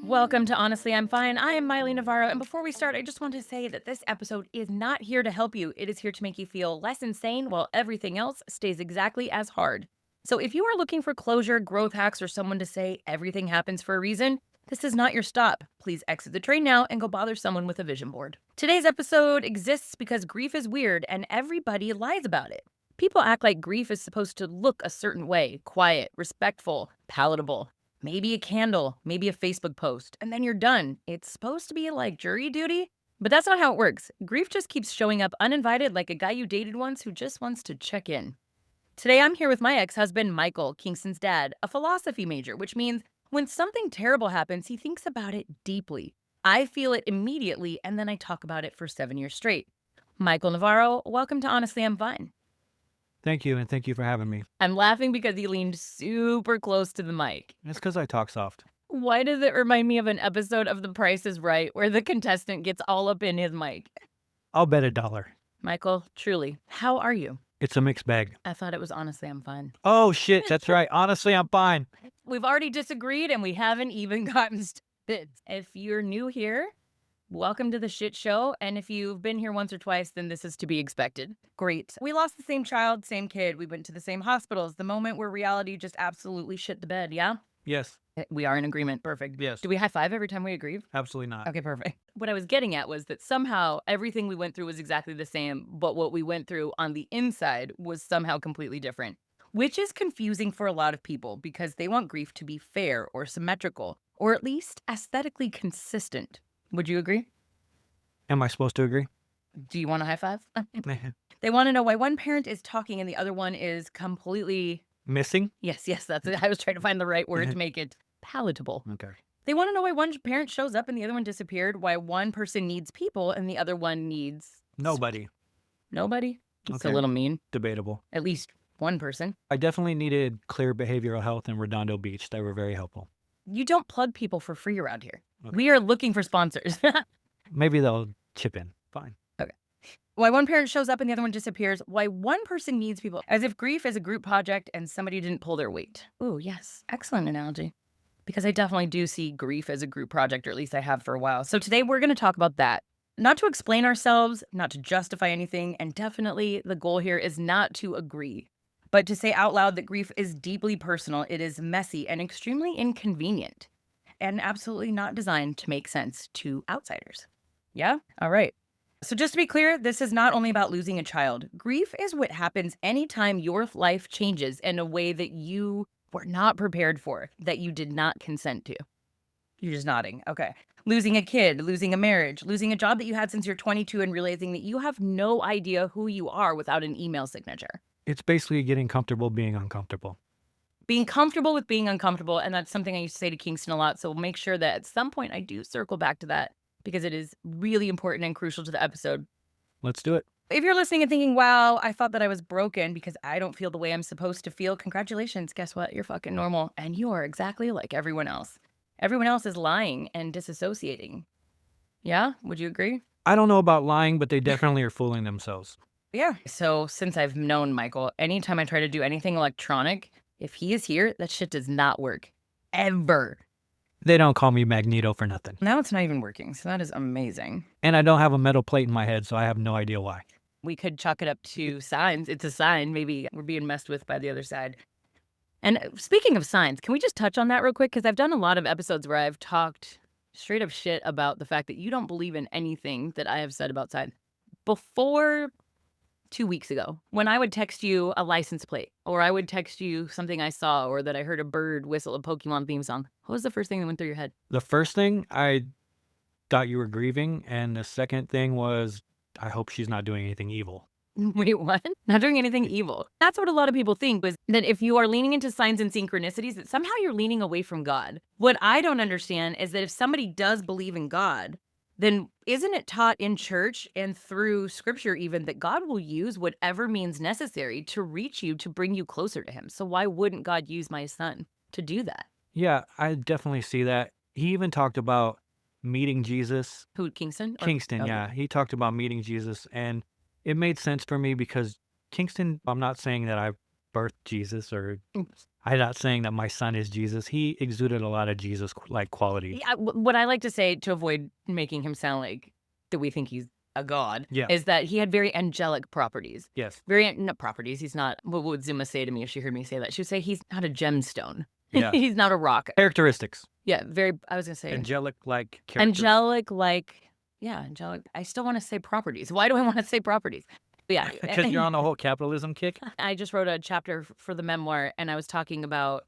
Welcome to Honestly, I'm Fine. I am Maile Navarro, and before we start, I just want to say that this episode is not here to help you. It is here to make you feel less insane while everything else stays exactly as hard. So if you are looking for closure, growth hacks, or someone to say everything happens for a reason, this is not your stop. Please exit the train now and go bother someone with a vision board. Today's episode exists because grief is weird and everybody lies about it. People act like grief is supposed to look a certain way: quiet, respectful, palatable. Maybe a candle, maybe a Facebook post, and then you're done. It's supposed to be like jury duty, but that's not how it works. Grief just keeps showing up uninvited, like a guy you dated once who just wants to check in. Today, I'm here with my ex-husband, Michael, Kingston's dad, a philosophy major, which means when something terrible happens, he thinks about it deeply. I feel it immediately, and then I talk about it for 7 years straight. Michael Navarro, welcome to Honestly, I'm Fine. Thank you, and thank you for having me. I'm laughing because he leaned super close to the mic. It's because I talk soft. Why does it remind me of an episode of The Price is Right where the contestant gets all up in his mic? I'll bet $1. Michael, truly, how are you? It's a mixed bag. I thought it was Honestly, I'm Fine. Oh, shit, that's right. Honestly, I'm fine. We've already disagreed and we haven't even gotten started. If you're new here, welcome to the shit show. And if you've been here once or twice, then this is to be expected. Great. We lost the same child, same kid. We went to the same hospitals. The moment where reality just absolutely shit the bed, yeah? Yes, We are in agreement. Perfect. yes. Do we high five every time we agree? Absolutely not. Okay, perfect. What I was getting at was that somehow everything we went through was exactly the same, but what we went through on the inside was somehow completely different, which is confusing for a lot of people because they want grief to be fair or symmetrical, or at least aesthetically consistent. Would you agree? Am I supposed to agree? Do you want a high five? They want to know why one parent is talking and the other one is completely... Missing? Yes, that's it. I was trying to find the right word to make it palatable. Okay. They want to know why one parent shows up and the other one disappeared, why one person needs people and the other one needs... Nobody. Nobody? It's a Okay. little mean. Debatable. At least one person. I definitely needed Clear Behavioral Health in Redondo Beach. They were very helpful. You don't plug people for free around here. Okay. We are looking for sponsors. Maybe they'll chip in. Fine. Why one parent shows up and the other one disappears. Why one person needs people. As if grief is a group project and somebody didn't pull their weight. Ooh, yes. Excellent analogy. Because I definitely do see grief as a group project, or at least I have for a while. So today we're going to talk about that. Not to explain ourselves, not to justify anything, and definitely the goal here is not to agree, but to say out loud that grief is deeply personal, it is messy and extremely inconvenient, and absolutely not designed to make sense to outsiders. Yeah? All right. So just to be clear, this is not only about losing a child. Grief is what happens anytime your life changes in a way that you were not prepared for, that you did not consent to. You're just nodding. Okay. Losing a kid, losing a marriage, losing a job that you had since you're 22 and realizing that you have no idea who you are without an email signature. It's basically getting comfortable being uncomfortable. Being comfortable with being uncomfortable, and that's something I used to say to Kingston a lot, so we'll make sure that at some point I do circle back to that because it is really important and crucial to the episode. Let's do it. If you're listening and thinking, wow, I thought that I was broken because I don't feel the way I'm supposed to feel, congratulations. Guess what? You're fucking normal, and you are exactly like everyone else. Everyone else is lying and disassociating. Yeah? Would you agree? I don't know about lying, but they definitely are fooling themselves. Yeah. So since I've known Michael, anytime I try to do anything electronic, if he is here, that shit does not work. Ever. They don't call me Magneto for nothing. Now it's not even working, so that is amazing. And I don't have a metal plate in my head, so I have no idea why. We could chalk it up to signs. It's a sign. Maybe we're being messed with by the other side. And speaking of signs, can we just touch on that real quick? Because I've done a lot of episodes where I've talked straight up shit about the fact that you don't believe in anything that I have said about signs. Before 2 weeks ago, when I would text you a license plate, or I would text you something I saw, or that I heard a bird whistle a Pokemon theme song, what was the first thing that went through your head? The first thing, I thought you were grieving, and the second thing was, I hope she's not doing anything evil. Wait, what? Not doing anything evil. That's what a lot of people think, was that if you are leaning into signs and synchronicities, that somehow you're leaning away from God. What I don't understand is that if somebody does believe in God, then isn't it taught in church and through scripture even that God will use whatever means necessary to reach you, to bring you closer to him? So why wouldn't God use my son to do that? Yeah, I definitely see that. He even talked about meeting Jesus. Who, Kingston? Kingston, Okay. yeah. He talked about meeting Jesus, and it made sense for me because Kingston, I'm not saying that I birthed Jesus, or I'm not saying that my son is Jesus. He exuded a lot of Jesus-like qualities. Yeah, what I like to say to avoid making him sound like that we think he's a god Yeah. is that he had very angelic properties. Yes. Very not properties. He's not. What would Zuma say to me if she heard me say that? She would say he's not a gemstone. Yeah. He's not a rock. Characteristics. Yeah, very. I was gonna say Angelic-like characteristics. angelic, like yeah, angelic. I still want to say properties. Why do I want to say properties? But yeah, Because you're on the whole capitalism kick? I just wrote a chapter for the memoir, and I was talking about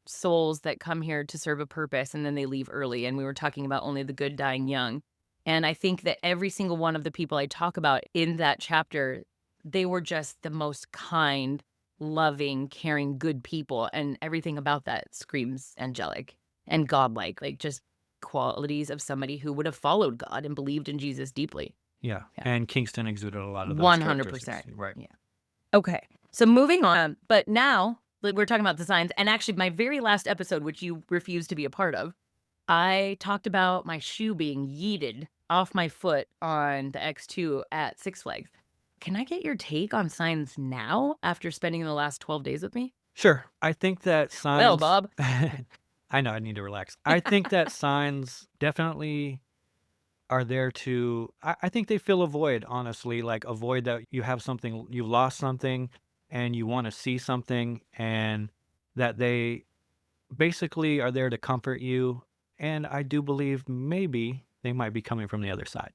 souls that come here to serve a purpose and then they leave early. And we were talking about only the good dying young. And I think that every single one of the people I talk about in that chapter, they were just the most kind, loving, caring, good people. And everything about that screams angelic and godlike, like just qualities of somebody who would have followed God and believed in Jesus deeply. Yeah. Yeah. And Kingston exuded a lot of those 100%. characteristics. Right. Yeah. Okay. So moving on, but now we're talking about the signs. And actually, my very last episode, which you refused to be a part of, I talked about my shoe being yeeted off my foot on the X2 at Six Flags. Can I get your take on signs now after spending the last 12 days with me? Sure. I think that signs. Well, Bob. I know, I need to relax. I think that signs definitely are there to, I think they fill a void, honestly, like a void that you have something, you lost something and you want to see something, and that they basically are there to comfort you. And I do believe maybe they might be coming from the other side.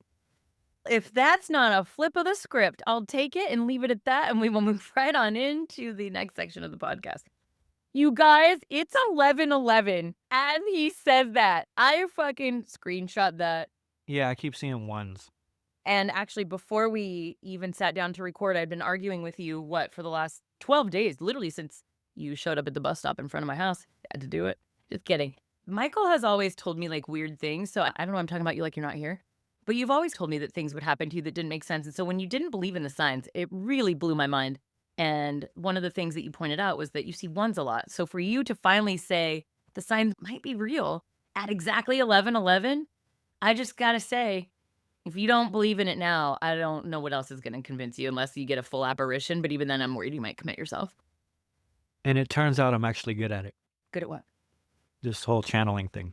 If that's not a flip of the script, I'll take it and leave it at that, and we will move right on into the next section of the podcast. You guys, it's 11:11, and he says that. I fucking screenshot that. Yeah, I keep seeing ones. And actually, before we even sat down to record, I'd been arguing with you, for the last 12 days, literally since you showed up at the bus stop in front of my house. I had to do it. Just kidding. Michael has always told me like weird things, so I don't know why I'm talking about you like you're not here. But you've always told me that things would happen to you that didn't make sense. And so when you didn't believe in the signs, it really blew my mind. And one of the things that you pointed out was that you see ones a lot. So for you to finally say the signs might be real at exactly 11:11, I just got to say, if you don't believe in it now, I don't know what else is going to convince you unless you get a full apparition. But even then, I'm worried you might commit yourself. And it turns out I'm actually good at it. Good at what? This whole channeling thing.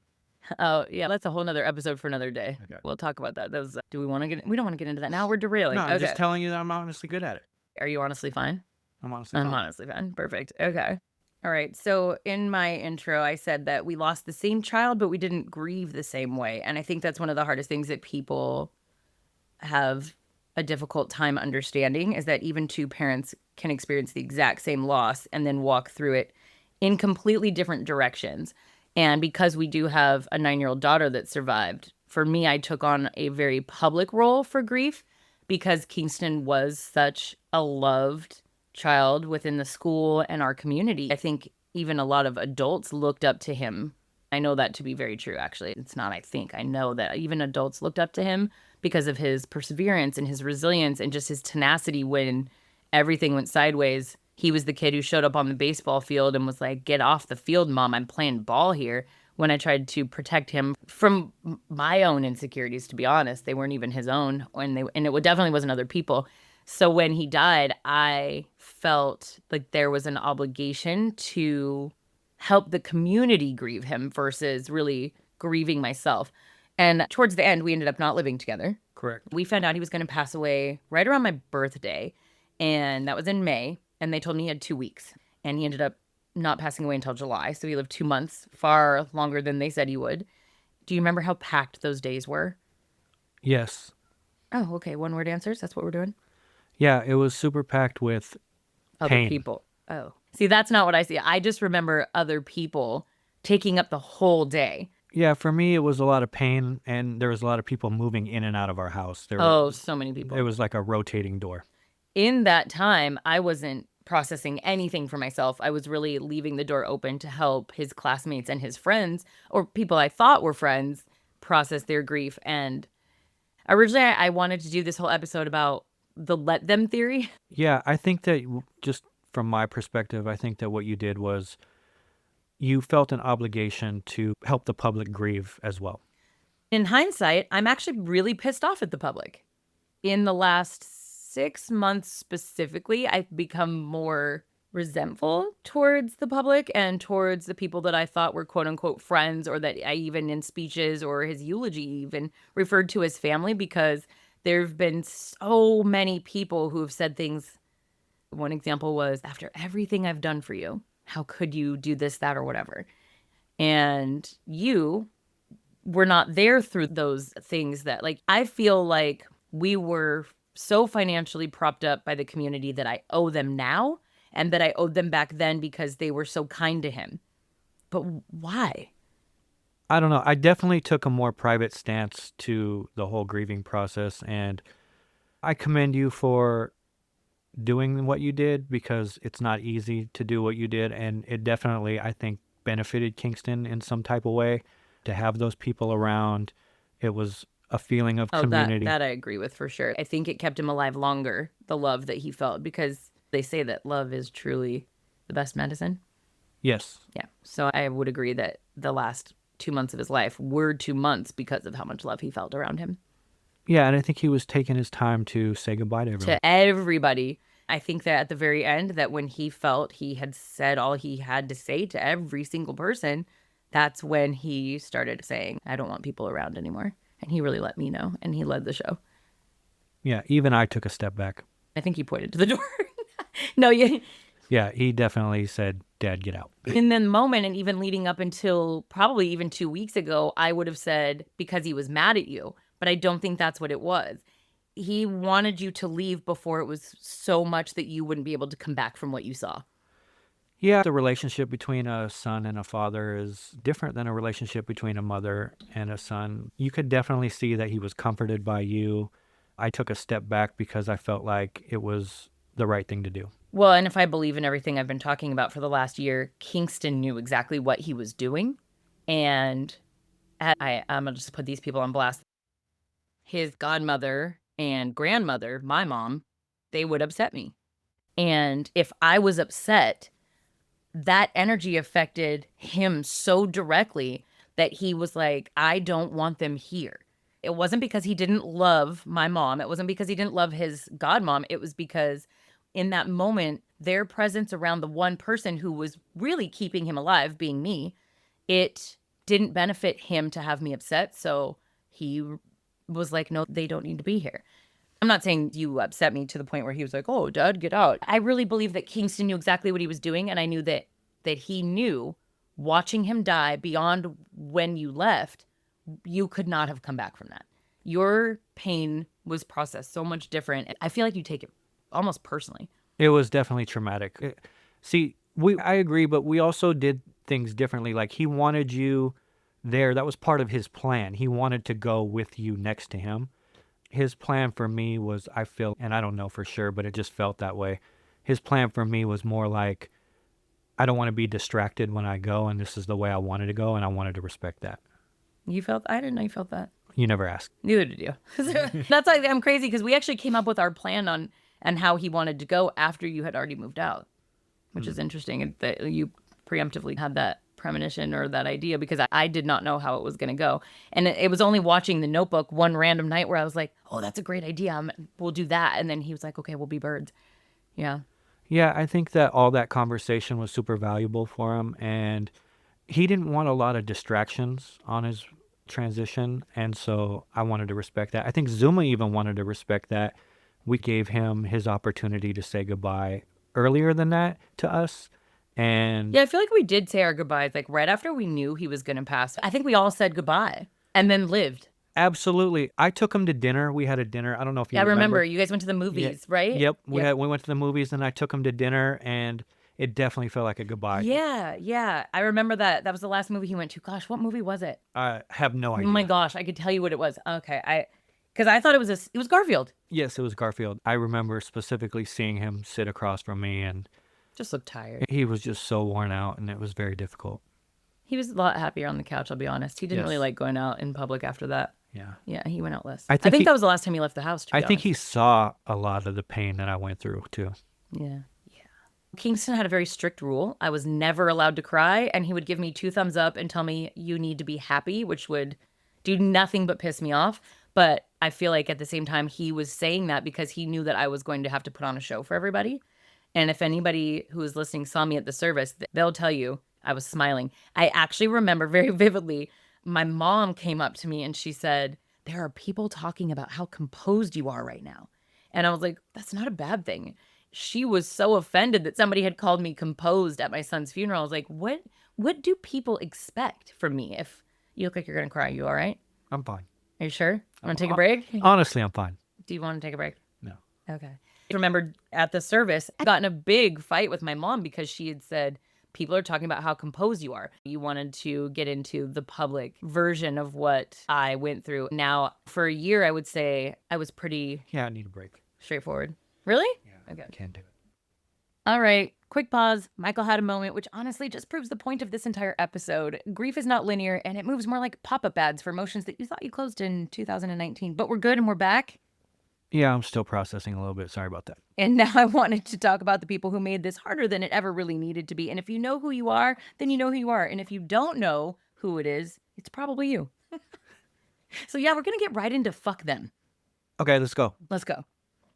Oh, yeah, that's a whole nother episode for another day. Okay. We'll talk about that. Do we want to we don't want to get into that now. We're derailing. No, I'm Okay. just telling you that I'm honestly good at it. Are you honestly fine? I'm honestly I'm fine. honestly fine. Perfect. Okay. All right. So in my intro, I said that we lost the same child, but we didn't grieve the same way. And I think that's one of the hardest things that people have a difficult time understanding, is that even two parents can experience the exact same loss and then walk through it in completely different directions. And because we do have a 9-year-old daughter that survived, for me, I took on a very public role for grief because Kingston was such a loved child within the school and our community. I think even a lot of adults looked up to him. I know that to be very true, actually. It's not I think. I know that even adults looked up to him because of his perseverance and his resilience and just his tenacity when everything went sideways. He was the kid who showed up on the baseball field and was like, "Get off the field, Mom. I'm playing ball here." When I tried to protect him from my own insecurities, to be honest, they weren't even his own, and it definitely wasn't other people. So when he died, I felt like there was an obligation to help the community grieve him versus really grieving myself. And towards the end, we ended up not living together. Correct. We found out he was going to pass away right around my birthday, and that was in May. And they told me he had 2 weeks, and he ended up not passing away until July. So he lived 2 months, far longer than they said he would. Do you remember how packed those days were? Yes. Oh, okay. One word answers. That's what we're doing. Yeah, it was super packed with Other pain. people. Oh, see, that's not what I see. I just remember other people taking up the whole day. Yeah, for me, it was a lot of pain, and there was a lot of people moving in and out of our house. So many people. It was like a rotating door. In that time, I wasn't processing anything for myself. I was really leaving the door open to help his classmates and his friends, or people I thought were friends, process their grief. And originally, I wanted to do this whole episode about the let them theory. Yeah, I think that just from my perspective, I think that what you did was you felt an obligation to help the public grieve as well. In hindsight, I'm actually really pissed off at the public. In the last 6 months specifically, I've become more resentful towards the public and towards the people that I thought were quote unquote friends, or that I even in speeches or his eulogy even referred to as family, because there have been so many people who have said things. One example was, after everything I've done for you, how could you do this, that, or whatever? And you were not there through those things that, like, I feel like we were so financially propped up by the community that I owe them now, and that I owed them back then because they were so kind to him. But why? I don't know. I definitely took a more private stance to the whole grieving process, and I commend you for doing what you did because it's not easy to do what you did, and it definitely, I think, benefited Kingston in some type of way to have those people around. It was a feeling of Oh, that community. that I agree with for sure. I think it kept him alive longer, the love that he felt, because they say that love is truly the best medicine. Yes. Yeah. So I would agree that the last 2 months of his life were 2 months because of how much love he felt around him. Yeah, and I think he was taking his time to say goodbye to everyone. To everybody. I think that at the very end, that when he felt he had said all he had to say to every single person, that's when he started saying, I don't want people around anymore. And he really let me know, and he led the show. Yeah, even I took a step back. I think he pointed to the door. No, yeah. Yeah, he definitely said, Dad, get out. In the moment, and even leading up until probably even 2 weeks ago, I would have said because he was mad at you, but I don't think that's what it was. He wanted you to leave before it was so much that you wouldn't be able to come back from what you saw. Yeah, the relationship between a son and a father is different than a relationship between a mother and a son. You could definitely see that he was comforted by you. I took a step back because I felt like it was the right thing to do. Well, and if I believe in everything I've been talking about for the last year, Kingston knew exactly what he was doing. And I'm going to just put these people on blast. His godmother and grandmother, my mom, they would upset me. And if I was upset, that energy affected him so directly that he was like, I don't want them here. It wasn't because he didn't love my mom. It wasn't because he didn't love his godmom. It was because in that moment, their presence around the one person who was really keeping him alive, being me, it didn't benefit him to have me upset. So he was like, no, they don't need to be here. I'm not saying you upset me to the point where he was like, oh, Dad, get out. I really believe that Kingston knew exactly what he was doing. And I knew that he knew, watching him die beyond when you left, you could not have come back from that. Your pain was processed so much different. I feel like you take it almost personally. It was definitely traumatic. See, I agree, but we also did things differently. Like, he wanted you there. That was part of his plan. He wanted to go with you next to him. His plan for me was, I feel, and I don't know for sure, but it just felt that way. His plan for me was more like, I don't want to be distracted when I go, and this is the way I wanted to go, and I wanted to respect that. You felt? I didn't know you felt that. You never asked. Neither did you. That's like, I'm crazy because we actually came up with our plan on and how he wanted to go after you had already moved out, which is interesting, and that you preemptively had that premonition or that idea, because I did not know how it was going to go. And it was only watching The Notebook one random night where I was like, oh, that's a great idea. We'll do that. And then he was like, okay, we'll be birds. Yeah. Yeah, I think that all that conversation was super valuable for him, and he didn't want a lot of distractions on his transition, and so I wanted to respect that. I think Zuma even wanted to respect that. We gave him his opportunity to say goodbye earlier than that to us. And yeah, I feel like we did say our goodbyes like right after we knew he was going to pass. I think we all said goodbye and then lived. Absolutely. I took him to dinner. We had a dinner. I don't know if you remember. I remember. You guys went to the movies, right? Yep. We went to the movies, and I took him to dinner, and it definitely felt like a goodbye. Yeah. I remember that. That was the last movie he went to. Gosh, what movie was it? I have no idea. Oh my gosh, I could tell you what it was. Okay, because I thought it was Garfield. Yes, it was Garfield. I remember specifically seeing him sit across from me, and just looked tired. He was just so worn out, and it was very difficult. He was a lot happier on the couch, I'll be honest. He didn't really like going out in public after that. Yeah, he went out less. I think that was the last time he left the house, I think he saw a lot of the pain that I went through, too. Yeah. Kingston had a very strict rule. I was never allowed to cry, and he would give me 2 thumbs up and tell me, you need to be happy, which would do nothing but piss me off. But I feel like at the same time, he was saying that because he knew that I was going to have to put on a show for everybody. And if anybody who is listening saw me at the service, they'll tell you I was smiling. I actually remember very vividly, my mom came up to me and she said, "There are people talking about how composed you are right now." And I was like, "That's not a bad thing." She was so offended that somebody had called me composed at my son's funeral. I was like, what do people expect from me? If you look like you're going to cry, you all right? I'm fine. Are you sure? Want to take a break? Honestly, I'm fine. Do you want to take a break? No. Okay. I remember at the service, I got in a big fight with my mom because she had said, "People are talking about how composed you are." You wanted to get into the public version of what I went through. Now, for a year, I would say I was pretty Yeah, I need a break. straightforward. Really? Yeah. Okay. Can't do it. All right. Quick pause. Michael had a moment, which honestly just proves the point of this entire episode. Grief is not linear, and it moves more like pop-up ads for emotions that you thought you closed in 2019. But we're good and we're back. Yeah, I'm still processing a little bit. Sorry about that. And now I wanted to talk about the people who made this harder than it ever really needed to be. And if you know who you are, then you know who you are. And if you don't know who it is, it's probably you. So yeah, we're going to get right into fuck them. Okay, let's go. Let's go.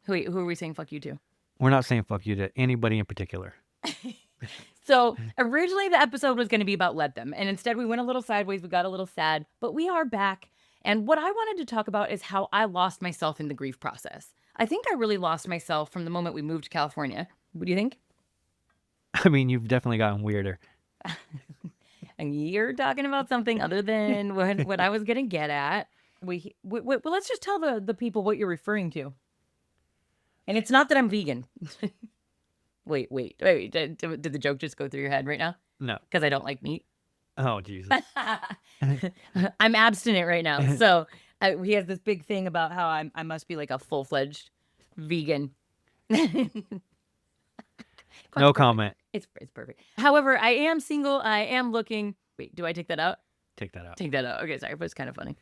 Who are we saying fuck you to? We're not saying fuck you to anybody in particular. So originally the episode was going to be about let them. And instead we went a little sideways. We got a little sad, but we are back. And what I wanted to talk about is how I lost myself in the grief process. I think I really lost myself from the moment we moved to California. What do you think? I mean, you've definitely gotten weirder. And you're talking about something other than what I was going to get at. Well, let's just tell the people what you're referring to. And it's not that I'm vegan. Wait. Did the joke just go through your head right now? No. Because I don't like meat. Oh, Jesus. I'm abstinent right now. So he has this big thing about how I must be like a full-fledged vegan. No comment. It's perfect. However, I am single. I am looking. Wait, do I take that out? Take that out. Take that out. Okay, sorry, but it's kind of funny.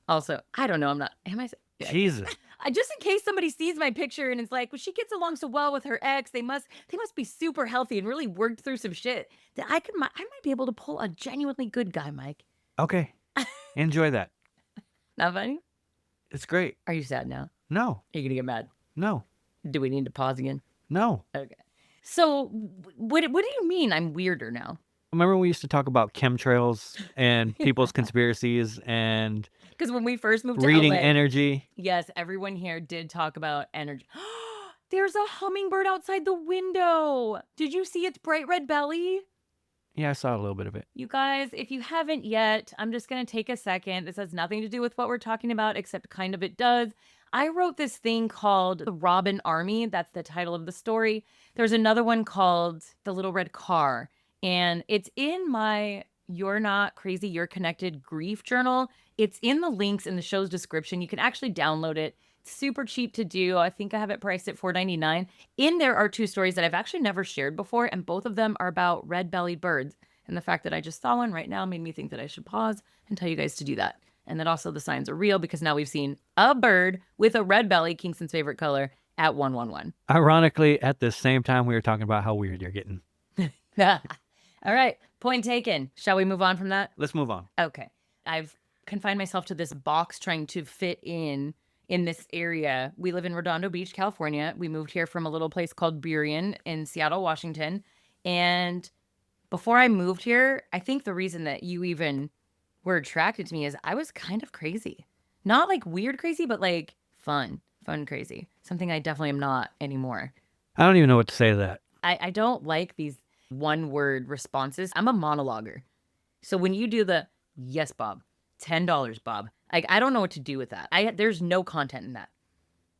Also, I don't know. I'm not. Am I? Yeah, Jesus. just in case somebody sees my picture and it's like, well, she gets along so well with her ex. They must be super healthy and really worked through some shit. That I might be able to pull a genuinely good guy, Mike. Okay. Enjoy that. Not funny? It's great. Are you sad now? No. Are you gonna get mad? No. Do we need to pause again? No. Okay. So, what do you mean I'm weirder now? Remember when we used to talk about chemtrails and people's conspiracies and Because when we first moved to reading LA, energy? yes, everyone here did talk about energy. There's a hummingbird outside the window. Did you see its bright red belly? Yeah, I saw a little bit of it. You guys, if you haven't yet, I'm just going to take a second. This has nothing to do with what we're talking about, except kind of it does. I wrote this thing called The Robin Army. That's the title of the story. There's another one called The Little Red Car. And it's in my You're Not Crazy, You're Connected grief journal. It's in the links in the show's description. You can actually download it. It's super cheap to do. I think I have it priced at $4.99. In there are two stories that I've actually never shared before, and both of them are about red-bellied birds. And the fact that I just saw one right now made me think that I should pause and tell you guys to do that. And that also the signs are real because now we've seen a bird with a red belly, Kingston's favorite color, at 111. Ironically, at the same time, we were talking about how weird you're getting. All right. Point taken. Shall we move on from that? Let's move on. Okay. I've confined myself to this box trying to fit in this area. We live in Redondo Beach, California. We moved here from a little place called Burien in Seattle, Washington. And before I moved here, I think the reason that you even were attracted to me is I was kind of crazy. Not like weird crazy, but like fun crazy. Something I definitely am not anymore. I don't even know what to say to that. I don't like these one-word responses. I'm a monologuer. So when you do the, yes, Bob, $10, Bob, I don't know what to do with that. There's no content in that.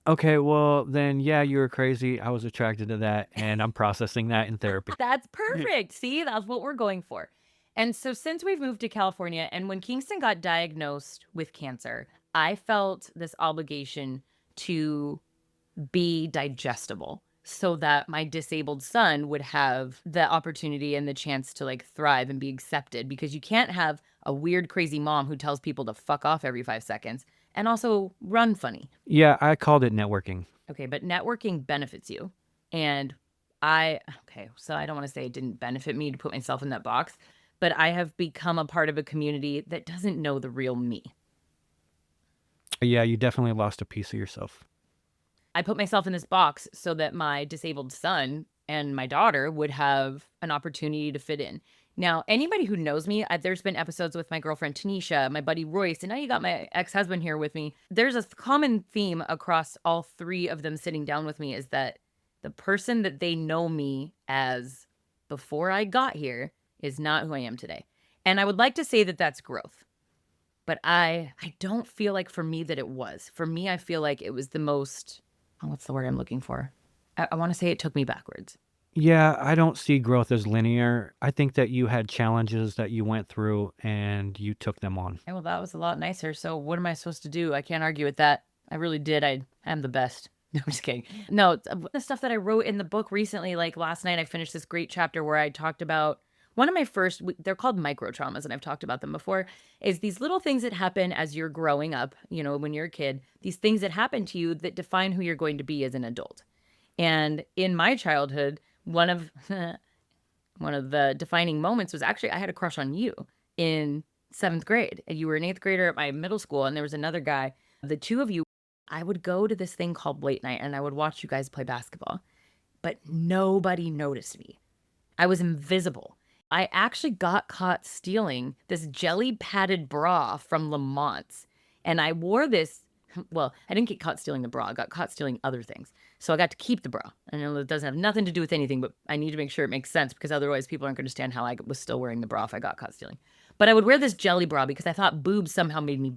Okay, well, then, yeah, you were crazy. I was attracted to that, and I'm processing that in therapy. That's perfect. See, that's what we're going for. And so since we've moved to California, and when Kingston got diagnosed with cancer, I felt this obligation to be digestible so that my disabled son would have the opportunity and the chance to like thrive and be accepted, because you can't have a weird, crazy mom who tells people to fuck off every 5 seconds and also run funny. Yeah, I called it networking. Okay, but networking benefits you. And so I don't want to say it didn't benefit me to put myself in that box, but I have become a part of a community that doesn't know the real me. Yeah, you definitely lost a piece of yourself. I put myself in this box so that my disabled son and my daughter would have an opportunity to fit in. Now, anybody who knows me, there's been episodes with my girlfriend Tanisha, my buddy Royce, and now you got my ex-husband here with me. There's a common theme across all three of them sitting down with me is that the person that they know me as before I got here is not who I am today. And I would like to say that that's growth. But I don't feel like for me that it was. For me, I feel like it was the most, oh, what's the word I'm looking for? I want to say it took me backwards. Yeah, I don't see growth as linear. I think that you had challenges that you went through and you took them on. Okay, well, that was a lot nicer. So what am I supposed to do? I can't argue with that. I really did. I'm the best. No, I'm just kidding. No, the stuff that I wrote in the book recently, like last night, I finished this great chapter where I talked about one of my first, they're called micro traumas, and I've talked about them before, is these little things that happen as you're growing up, when you're a kid, these things that happen to you that define who you're going to be as an adult. And in my childhood, one of one of the defining moments was actually I had a crush on you in 7th grade. And you were an 8th grader at my middle school, and there was another guy. The two of you, I would go to this thing called late night, and I would watch you guys play basketball. But nobody noticed me. I was invisible. I actually got caught stealing this jelly padded bra from Lamont's. And I wore this. Well, I didn't get caught stealing the bra. I got caught stealing other things. So I got to keep the bra. I know it doesn't have nothing to do with anything, but I need to make sure it makes sense because otherwise people aren't going to understand how I was still wearing the bra if I got caught stealing. But I would wear this jelly bra because I thought boobs somehow made me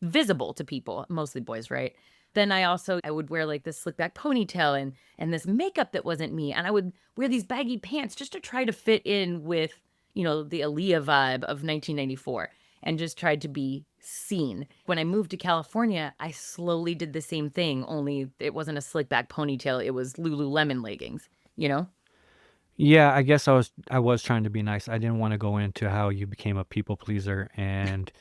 visible to people, mostly boys, right? Then I would wear like this slick back ponytail and this makeup that wasn't me. And I would wear these baggy pants just to try to fit in with, the Aaliyah vibe of 1994 and just tried to be seen. When I moved to California, I slowly did the same thing, only it wasn't a slick back ponytail. It was Lululemon leggings, you know? Yeah, I guess I was trying to be nice. I didn't want to go into how you became a people pleaser and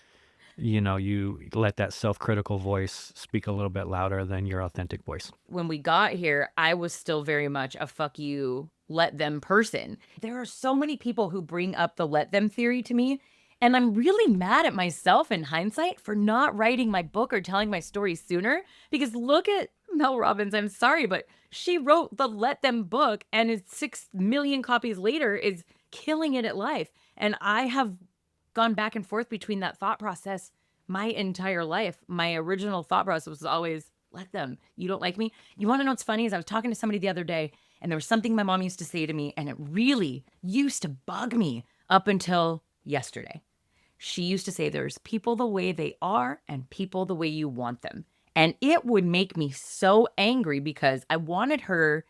you let that self-critical voice speak a little bit louder than your authentic voice. When we got here, I was still very much a fuck you, let them person. There are so many people who bring up the let them theory to me. And I'm really mad at myself in hindsight for not writing my book or telling my story sooner. Because look at Mel Robbins. I'm sorry, but she wrote the Let Them book and is 6 million copies later is killing it at life. And I have gone back and forth between that thought process my entire life. My original thought process was always, let them. You don't like me? You want to know what's funny is I was talking to somebody the other day and there was something my mom used to say to me and it really used to bug me up until yesterday. She used to say there's people the way they are and people the way you want them. And it would make me so angry because I wanted her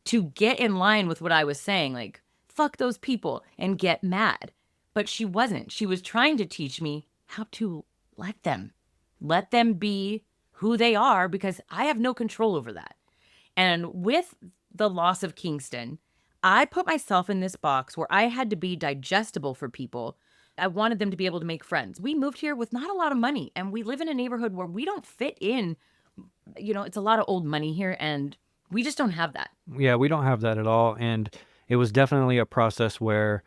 to get in line with what I was saying, like, fuck those people and get mad. But she wasn't. She was trying to teach me how to let them be who they are because I have no control over that. And with the loss of Kingston, I put myself in this box where I had to be digestible for people. I wanted them to be able to make friends. We moved here with not a lot of money, and we live in a neighborhood where we don't fit in. It's a lot of old money here, and we just don't have that. Yeah, we don't have that at all. And it was definitely a process where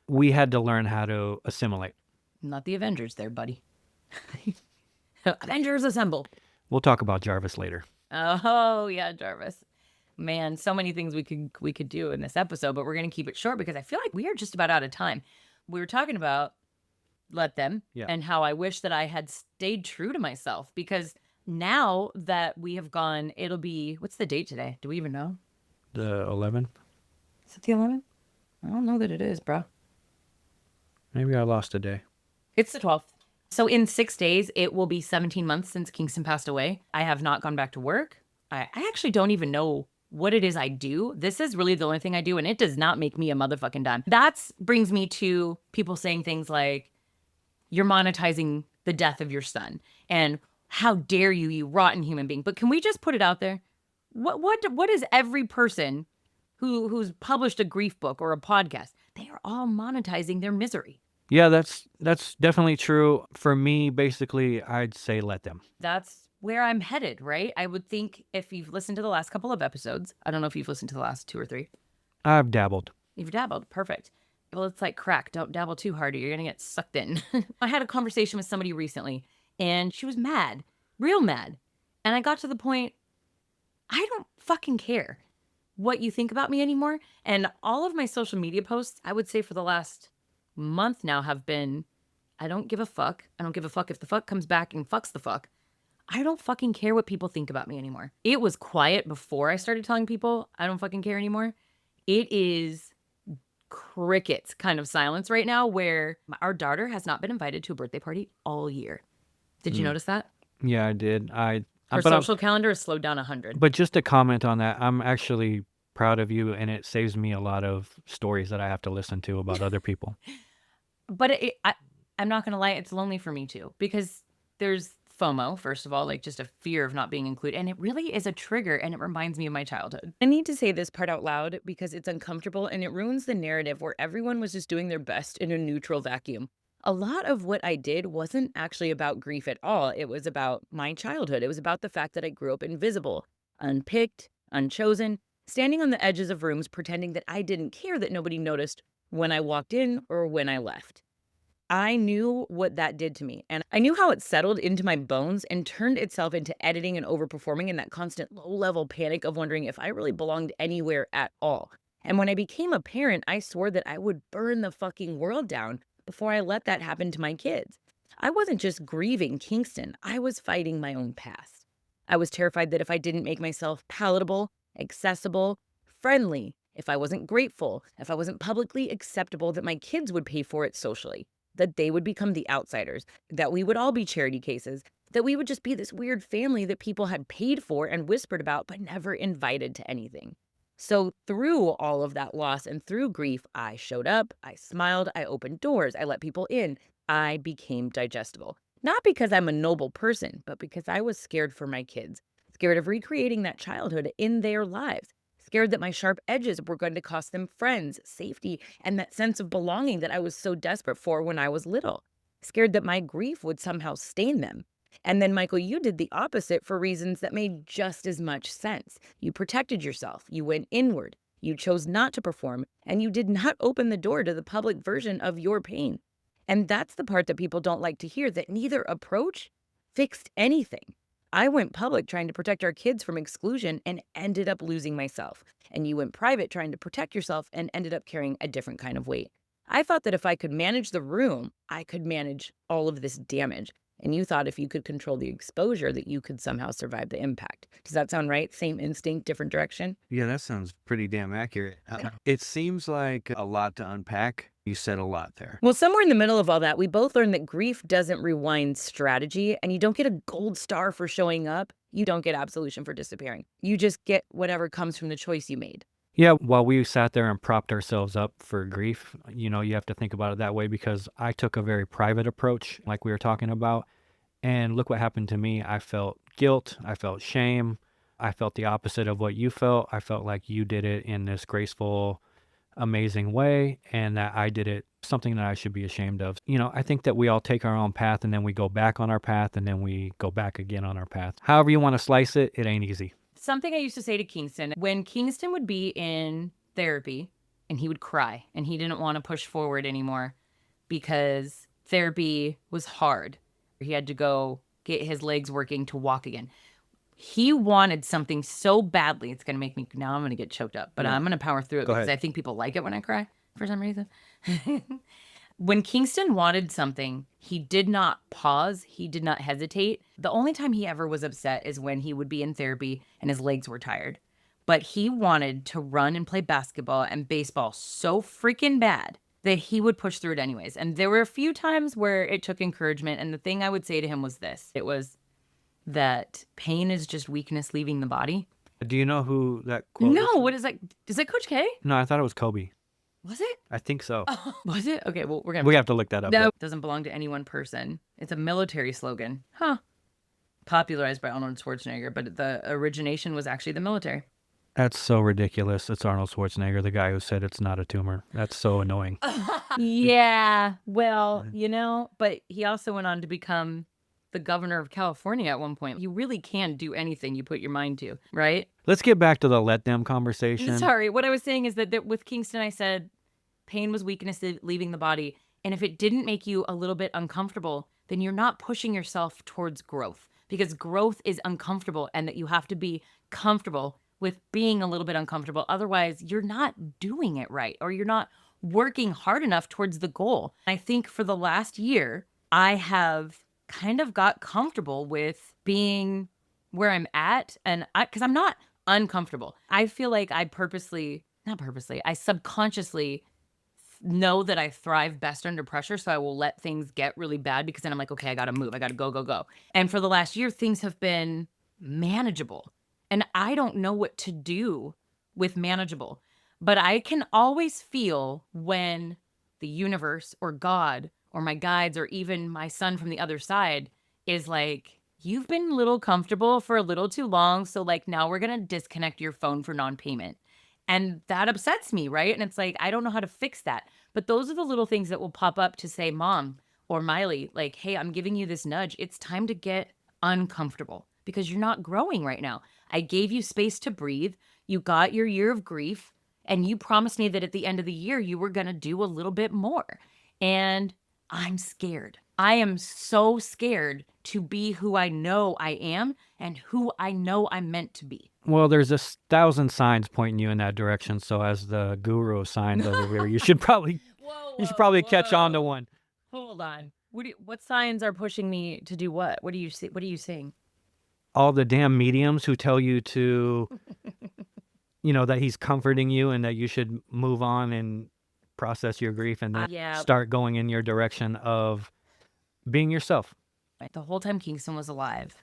we had to learn how to assimilate. Not the Avengers there, buddy. Avengers assemble. We'll talk about Jarvis later. Oh, yeah, Jarvis. Man, so many things we could do in this episode, but we're going to keep it short because I feel like we are just about out of time. We were talking about let them and how I wish that I had stayed true to myself because now that we have gone, it'll be, what's the date today? Do we even know? The 11th? Is it the 11th? I don't know that it is, bro. Maybe I lost a day. It's the 12th. So in 6 days, it will be 17 months since Kingston passed away. I have not gone back to work. I actually don't even know what it is I do. This is really the only thing I do, and it does not make me a motherfucking dime. That brings me to people saying things like, you're monetizing the death of your son, and how dare you, you rotten human being. But can we just put it out there? What is every person who's published a grief book or a podcast? They are all monetizing their misery. Yeah, that's definitely true. For me, basically, I'd say let them. That's where I'm headed, right? I would think if you've listened to the last couple of episodes, I don't know if you've listened to the last 2 or 3. I've dabbled. You've dabbled. Perfect. Well, it's like crack. Don't dabble too hard or you're going to get sucked in. I had a conversation with somebody recently and she was mad, real mad. And I got to the point, I don't fucking care. what you think about me anymore. And all of my social media posts, I would say for the last month now, have been, I don't give a fuck. I don't give a fuck if the fuck comes back and fucks the fuck. I don't fucking care what people think about me anymore. It was quiet before I started telling people I don't fucking care anymore. It is crickets kind of silence right now, where our daughter has not been invited to a birthday party all year. Did you Mm. notice that? Yeah, I did. Her But social calendar is slowed down 100. but just to comment on that, I'm actually proud of you, and it saves me a lot of stories that I have to listen to about other people. But I'm not going to lie, it's lonely for me too, because there's FOMO, first of all, like just a fear of not being included. And it really is a trigger, and it reminds me of my childhood. I need to say this part out loud because it's uncomfortable and it ruins the narrative where everyone was just doing their best in a neutral vacuum. A lot of what I did wasn't actually about grief at all. It was about my childhood. It was about the fact that I grew up invisible, unpicked, unchosen, standing on the edges of rooms pretending that I didn't care that nobody noticed when I walked in or when I left. I knew what that did to me, and I knew how it settled into my bones and turned itself into editing and overperforming in that constant low-level panic of wondering if I really belonged anywhere at all. And when I became a parent, I swore that I would burn the fucking world down before I let that happen to my kids. I wasn't just grieving Kingston, I was fighting my own past. I was terrified that if I didn't make myself palatable, accessible, friendly, if I wasn't grateful, if I wasn't publicly acceptable, that my kids would pay for it socially, that they would become the outsiders, that we would all be charity cases, that we would just be this weird family that people had paid for and whispered about but never invited to anything. So through all of that loss and through grief, I showed up, I smiled, I opened doors, I let people in, I became digestible. Not because I'm a noble person, but because I was scared for my kids, scared of recreating that childhood in their lives, scared that my sharp edges were going to cost them friends, safety, and that sense of belonging that I was so desperate for when I was little, scared that my grief would somehow stain them. And then, Michael, you did the opposite for reasons that made just as much sense. You protected yourself, you went inward, you chose not to perform, and you did not open the door to the public version of your pain. And that's the part that people don't like to hear, that neither approach fixed anything. I went public trying to protect our kids from exclusion and ended up losing myself. And you went private trying to protect yourself and ended up carrying a different kind of weight. I thought that if I could manage the room, I could manage all of this damage. And you thought if you could control the exposure that you could somehow survive the impact. Does that sound right? Same instinct, different direction? Yeah, that sounds pretty damn accurate. It seems like a lot to unpack. You said a lot there. Well, somewhere in the middle of all that, we both learned that grief doesn't rewind strategy, and you don't get a gold star for showing up. You don't get absolution for disappearing. You just get whatever comes from the choice you made. Yeah, while we sat there and propped ourselves up for grief, you have to think about it that way, because I took a very private approach, like we were talking about. And look what happened to me. I felt guilt. I felt shame. I felt the opposite of what you felt. I felt like you did it in this graceful, amazing way, and that I did it something that I should be ashamed of. I think that we all take our own path, and then we go back on our path, and then we go back again on our path. However you want to slice it, it ain't easy. Something I used to say to Kingston, when Kingston would be in therapy and he would cry and he didn't want to push forward anymore because therapy was hard. He had to go get his legs working to walk again. He wanted something so badly. It's going to make me, now I'm going to get choked up, but I'm going to power through it Go because ahead. I think people like it when I cry for some reason. When Kingston wanted something, he did not pause. He did not hesitate. The only time he ever was upset is when he would be in therapy and his legs were tired. But he wanted to run and play basketball and baseball so freaking bad that he would push through it anyways. And there were a few times where it took encouragement. And the thing I would say to him was this. It was that pain is just weakness leaving the body. Do you know who that quote No, is? what is that? Is that Coach K? No, I thought it was Kobe. Was it? I think so. Oh, was it? Okay, well, we're going We have to look that up. No, doesn't belong to any one person. It's a military slogan. Huh. Popularized by Arnold Schwarzenegger, but the origination was actually the military. That's so ridiculous. It's Arnold Schwarzenegger, the guy who said it's not a tumor. That's so annoying. Yeah, well, but he also went on to become the governor of California at one point. You really can do anything you put your mind to, right? Let's get back to the let them conversation. Sorry, what I was saying is that with Kingston, I said pain was weakness leaving the body. And if it didn't make you a little bit uncomfortable, then you're not pushing yourself towards growth, because growth is uncomfortable and that you have to be comfortable with being a little bit uncomfortable. Otherwise, you're not doing it right, or you're not working hard enough towards the goal. I think for the last year, I have kind of got comfortable with being where I'm at. And because I'm not uncomfortable, I feel like not purposely, I subconsciously know that I thrive best under pressure. So I will let things get really bad because then I'm like, okay, I got to move. I got to go, go, go. And for the last year, things have been manageable. And I don't know what to do with manageable, but I can always feel when the universe or God or my guides or even my son from the other side is like, you've been a little comfortable for a little too long. So like now we're going to disconnect your phone for non-payment. And that upsets me, right? And it's like, I don't know how to fix that. But those are the little things that will pop up to say, Mom or Miley, like, hey, I'm giving you this nudge. It's time to get uncomfortable because you're not growing right now. I gave you space to breathe. You got your year of grief. And you promised me that at the end of the year, you were going to do a little bit more. And I'm scared. I am so scared to be who I know I am and who I know I'm meant to be. Well, there's 1,000 signs pointing you in that direction. So as the guru of signs over here, you should probably catch on to one. Hold on. What signs are pushing me to do what? What do you see? What are you seeing? All the damn mediums who tell you to, that he's comforting you and that you should move on and process your grief and then start going in your direction of being yourself. The whole time Kingston was alive,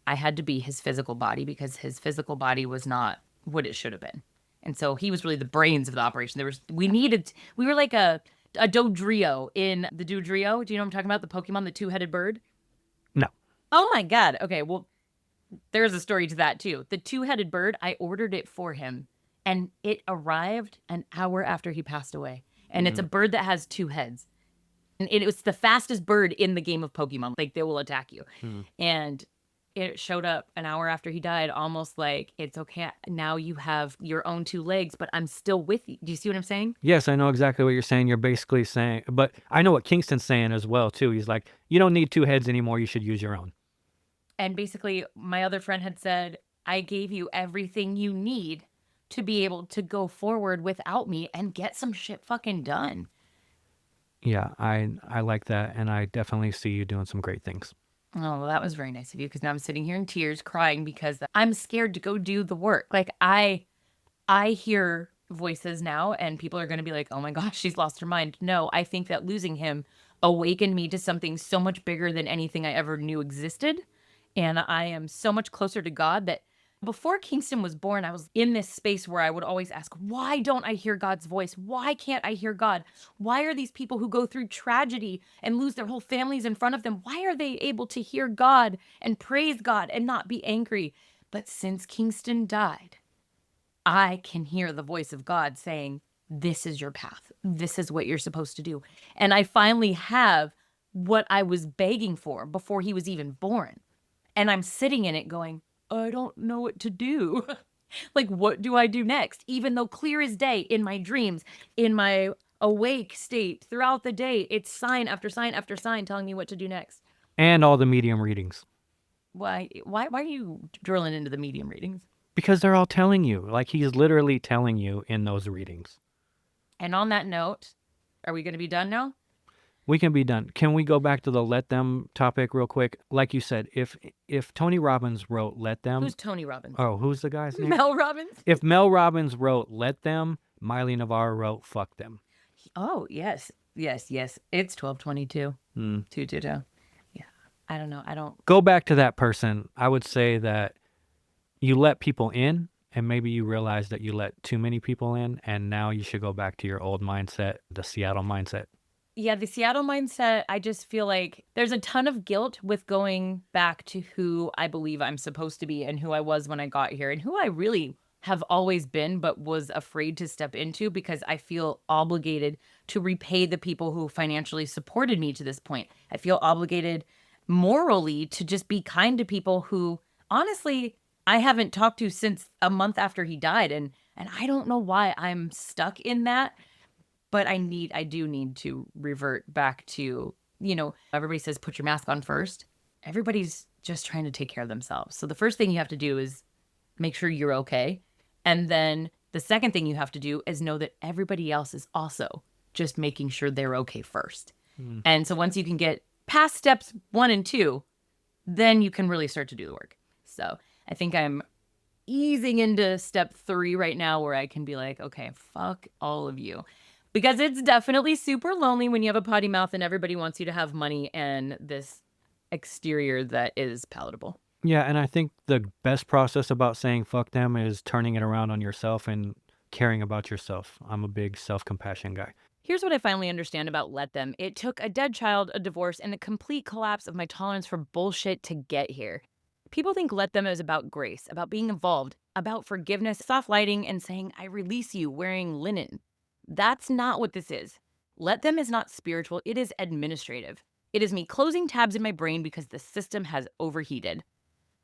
I had to be his physical body because his physical body was not what it should have been. And so he was really the brains of the operation. We were like a Dodrio in the Dodrio. Do you know what I'm talking about? The Pokemon, the two-headed bird? No. Oh my God. Okay, well, there's a story to that too. The two-headed bird, I ordered it for him and it arrived an hour after he passed away. And it's a bird that has two heads. And it was the fastest bird in the game of Pokemon. Like, they will attack you. And it showed up an hour after he died, almost like, it's okay. Now you have your own two legs, but I'm still with you. Do you see what I'm saying? Yes, I know exactly what you're saying. You're basically saying, but I know what Kingston's saying as well, too. He's like, you don't need two heads anymore. You should use your own. And basically, my other friend had said, I gave you everything you need to be able to go forward without me and get some shit fucking done. Yeah, I like that. And I definitely see you doing some great things. Oh, well, that was very nice of you, because now I'm sitting here in tears crying because I'm scared to go do the work. Like, I hear voices now and people are going to be like, oh my gosh, she's lost her mind. No, I think that losing him awakened me to something so much bigger than anything I ever knew existed. And I am so much closer to God that before Kingston was born, I was in this space where I would always ask, why don't I hear God's voice? Why can't I hear God? Why are these people who go through tragedy and lose their whole families in front of them, why are they able to hear God and praise God and not be angry? But since Kingston died, I can hear the voice of God saying, this is your path. This is what you're supposed to do. And I finally have what I was begging for before he was even born. And I'm sitting in it going, I don't know what to do. Like, what do I do next? Even though clear as day in my dreams, in my awake state throughout the day, it's sign after sign after sign telling me what to do next. And all the medium readings. Why are you drilling into the medium readings? Because they're all telling you. Like, he's literally telling you in those readings. And on that note, are we going to be done now? We can be done. Can we go back to the let them topic real quick? Like you said, if Tony Robbins wrote let them. Who's Tony Robbins? Oh, who's the guy's name? Mel Robbins? If Mel Robbins wrote let them, Maile Navarro wrote fuck them. Oh, yes. Yes. It's 12/22. 222. Yeah. I don't know. I don't. Go back to that person. I would say that you let people in, and maybe you realize that you let too many people in, and now you should go back to your old mindset, the Seattle mindset. Yeah, the Seattle mindset, I just feel like there's a ton of guilt with going back to who I believe I'm supposed to be and who I was when I got here and who I really have always been but was afraid to step into because I feel obligated to repay the people who financially supported me to this point. I feel obligated morally to just be kind to people who, honestly, I haven't talked to since a month after he died. And I don't know why I'm stuck in that. But I do need to revert back to, everybody says put your mask on first. Everybody's just trying to take care of themselves. So the first thing you have to do is make sure you're okay. And then the second thing you have to do is know that everybody else is also just making sure they're okay first. Mm. And so once you can get past steps 1 and 2, then you can really start to do the work. So I think I'm easing into step 3 right now, where I can be like, okay, fuck all of you. Because it's definitely super lonely when you have a potty mouth and everybody wants you to have money and this exterior that is palatable. Yeah, and I think the best process about saying fuck them is turning it around on yourself and caring about yourself. I'm a big self-compassion guy. Here's what I finally understand about let them. It took a dead child, a divorce, and a complete collapse of my tolerance for bullshit to get here. People think let them is about grace, about being involved, about forgiveness, soft lighting, and saying, I release you wearing linen. That's not what this is. Let them is not spiritual, it is administrative. It is me closing tabs in my brain because the system has overheated.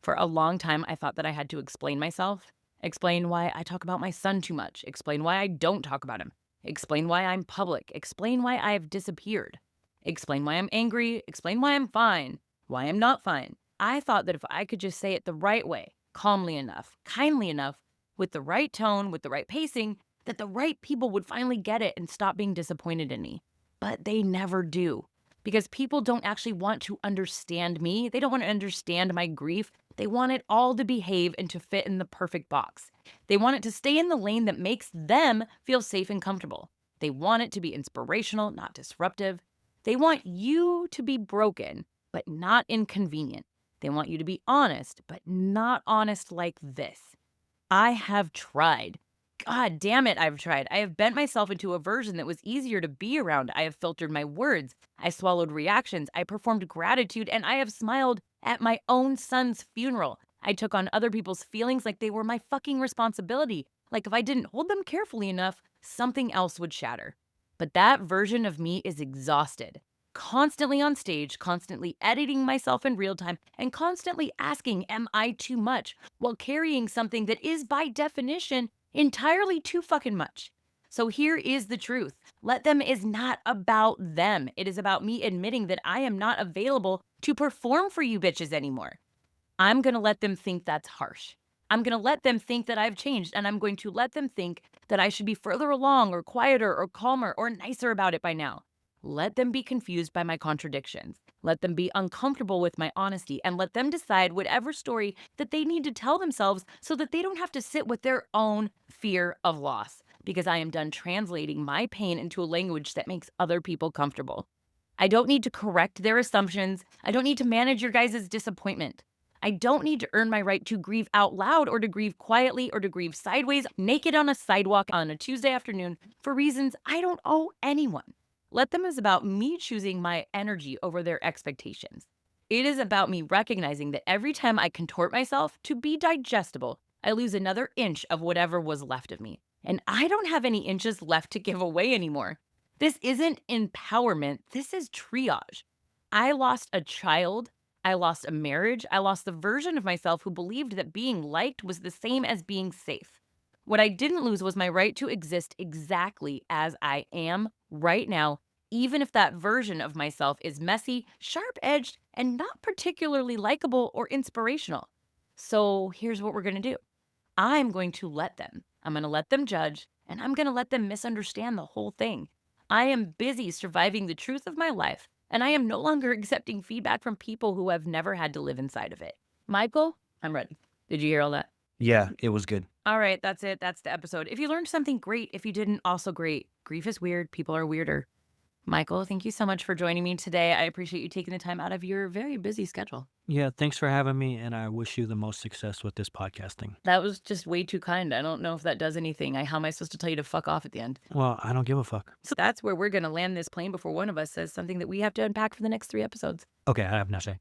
For a long time, I thought that I had to explain myself, explain why I talk about my son too much, explain why I don't talk about him, explain why I'm public, explain why I've disappeared, explain why I'm angry, explain why I'm fine, why I'm not fine. I thought that if I could just say it the right way, calmly enough, kindly enough, with the right tone, with the right pacing, that the right people would finally get it and stop being disappointed in me. But they never do. Because people don't actually want to understand me. They don't want to understand my grief. They want it all to behave and to fit in the perfect box. They want it to stay in the lane that makes them feel safe and comfortable. They want it to be inspirational, not disruptive. They want you to be broken, but not inconvenient. They want you to be honest, but not honest like this. I have tried. God damn it, I've tried. I have bent myself into a version that was easier to be around. I have filtered my words. I swallowed reactions. I performed gratitude, and I have smiled at my own son's funeral. I took on other people's feelings like they were my fucking responsibility. Like if I didn't hold them carefully enough, something else would shatter. But that version of me is exhausted. Constantly on stage, constantly editing myself in real time, and constantly asking, am I too much? While carrying something that is, by definition, entirely too fucking much. So here is the truth. Let them is not about them. It is about me admitting that I am not available to perform for you bitches anymore. I'm going to let them think that's harsh. I'm going to let them think that I've changed, and I'm going to let them think that I should be further along or quieter or calmer or nicer about it by now. Let them be confused by my contradictions. Let them be uncomfortable with my honesty, and let them decide whatever story that they need to tell themselves so that they don't have to sit with their own fear of loss, because I am done translating my pain into a language that makes other people comfortable. I don't need to correct their assumptions. I don't need to manage your guys' disappointment. I don't need to earn my right to grieve out loud or to grieve quietly or to grieve sideways, naked on a sidewalk on a Tuesday afternoon for reasons I don't owe anyone. Let them is about me choosing my energy over their expectations. It is about me recognizing that every time I contort myself to be digestible, I lose another inch of whatever was left of me. And I don't have any inches left to give away anymore. This isn't empowerment, this is triage. I lost a child, I lost a marriage, I lost the version of myself who believed that being liked was the same as being safe. What I didn't lose was my right to exist exactly as I am right now, even if that version of myself is messy, sharp-edged, and not particularly likable or inspirational. So here's what we're going to do. I'm going to let them. I'm going to let them judge, and I'm going to let them misunderstand the whole thing. I am busy surviving the truth of my life, and I am no longer accepting feedback from people who have never had to live inside of it. Michael, I'm ready. Did you hear all that? Yeah, it was good. All right, that's it. That's the episode. If you learned something, great. If you didn't, also great. Grief is weird. People are weirder. Michael, thank you so much for joining me today. I appreciate you taking the time out of your very busy schedule. Yeah, thanks for having me, and I wish you the most success with this podcasting. That was just way too kind. I don't know if that does anything. How am I supposed to tell you to fuck off at the end? Well, I don't give a fuck. So that's where we're going to land this plane before one of us says something that we have to unpack for the next 3 episodes. Okay, I have nothing.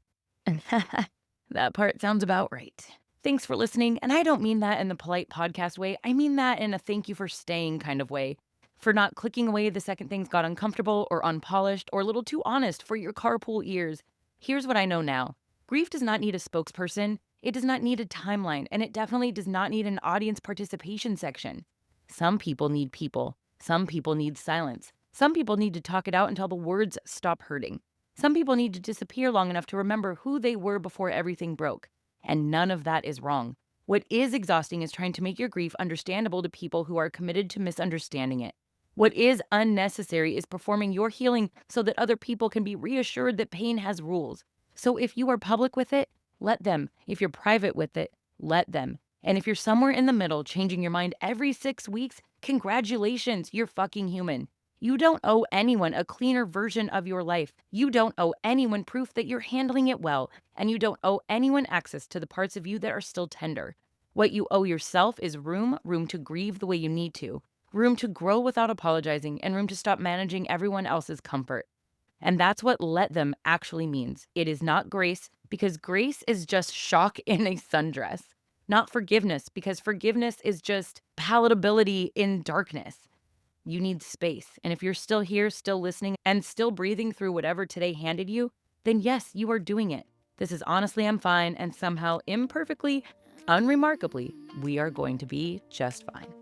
That part sounds about right. Thanks for listening, and I don't mean that in the polite podcast way. I mean that in a thank you for staying kind of way. For not clicking away the second things got uncomfortable or unpolished or a little too honest for your carpool ears. Here's what I know now. Grief does not need a spokesperson. It does not need a timeline, and it definitely does not need an audience participation section. Some people need people. Some people need silence. Some people need to talk it out until the words stop hurting. Some people need to disappear long enough to remember who they were before everything broke. And none of that is wrong. What is exhausting is trying to make your grief understandable to people who are committed to misunderstanding it. What is unnecessary is performing your healing so that other people can be reassured that pain has rules. So if you are public with it, let them. If you're private with it, let them. And if you're somewhere in the middle, changing your mind every 6 weeks, congratulations, you're fucking human. You don't owe anyone a cleaner version of your life. You don't owe anyone proof that you're handling it well. And you don't owe anyone access to the parts of you that are still tender. What you owe yourself is room to grieve the way you need to, room to grow without apologizing, and room to stop managing everyone else's comfort. And that's what let them actually means. It is not grace, because grace is just shock in a sundress. Not forgiveness, because forgiveness is just palatability in darkness. You need space. And if you're still here, still listening, and still breathing through whatever today handed you, then yes, you are doing it. This is Honestly I'm Fine, and somehow imperfectly, unremarkably, we are going to be just fine.